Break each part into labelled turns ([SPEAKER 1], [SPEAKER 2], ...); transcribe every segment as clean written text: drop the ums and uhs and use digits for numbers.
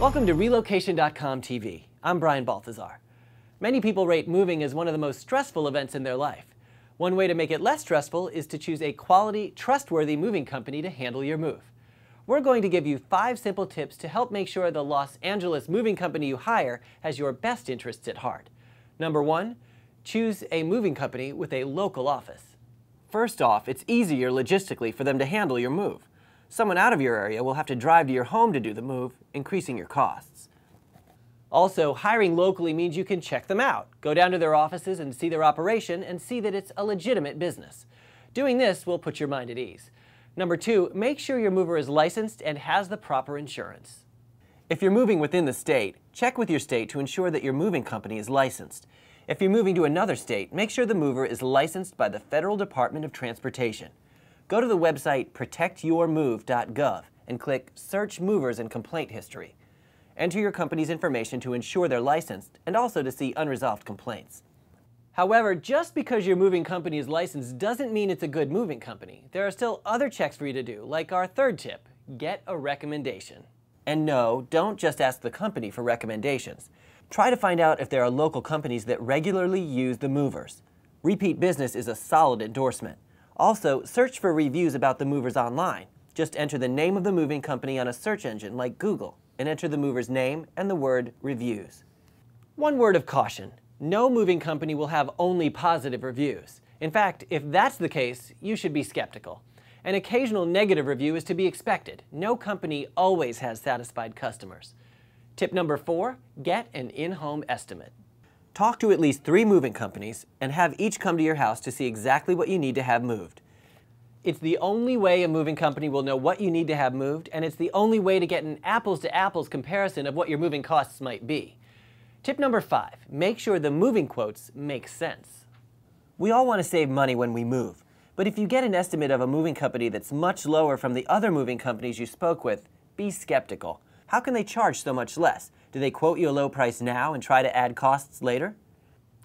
[SPEAKER 1] Welcome to Relocation.com TV. I'm Brian Balthazar. Many people rate moving as one of the most stressful events in their life. One way to make it less stressful is to choose a quality, trustworthy moving company to handle your move. We're going to give you 5 simple tips to help make sure the Los Angeles moving company you hire has your best interests at heart. Number 1, choose a moving company with a local office. First off, it's easier logistically for them to handle your move. Someone out of your area will have to drive to your home to do the move, increasing your costs. Also, hiring locally means you can check them out, go down to their offices and see their operation and see that it's a legitimate business. Doing this will put your mind at ease. Number 2, make sure your mover is licensed and has the proper insurance. If you're moving within the state, check with your state to ensure that your moving company is licensed. If you're moving to another state, make sure the mover is licensed by the Federal Department of Transportation. Go to the website protectyourmove.gov and click Search Movers and Complaint History. Enter your company's information to ensure they're licensed and also to see unresolved complaints. However, just because your moving company is licensed doesn't mean it's a good moving company. There are still other checks for you to do, like our third tip, get a recommendation. And no, don't just ask the company for recommendations. Try to find out if there are local companies that regularly use the movers. Repeat business is a solid endorsement. Also, search for reviews about the movers online. Just enter the name of the moving company on a search engine like Google and enter the mover's name and the word reviews. One word of caution. No moving company will have only positive reviews. In fact, if that's the case, you should be skeptical. An occasional negative review is to be expected. No company always has satisfied customers. Tip number 4, get an in-home estimate. Talk to at least 3 moving companies and have each come to your house to see exactly what you need to have moved. It's the only way a moving company will know what you need to have moved, and it's the only way to get an apples-to-apples comparison of what your moving costs might be. Tip number 5, make sure the moving quotes make sense. We all want to save money when we move, but if you get an estimate of a moving company that's much lower from the other moving companies you spoke with, be skeptical. How can they charge so much less? Do they quote you a low price now and try to add costs later?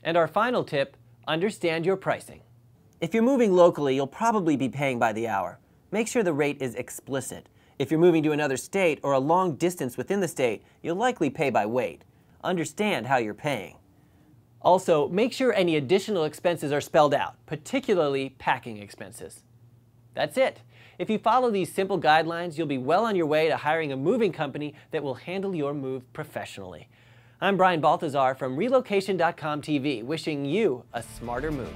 [SPEAKER 1] And our final tip, understand your pricing. If you're moving locally, you'll probably be paying by the hour. Make sure the rate is explicit. If you're moving to another state or a long distance within the state, you'll likely pay by weight. Understand how you're paying. Also, make sure any additional expenses are spelled out, particularly packing expenses. That's it. If you follow these simple guidelines, you'll be well on your way to hiring a moving company that will handle your move professionally. I'm Brian Balthazar from Relocation.com TV, wishing you a smarter move.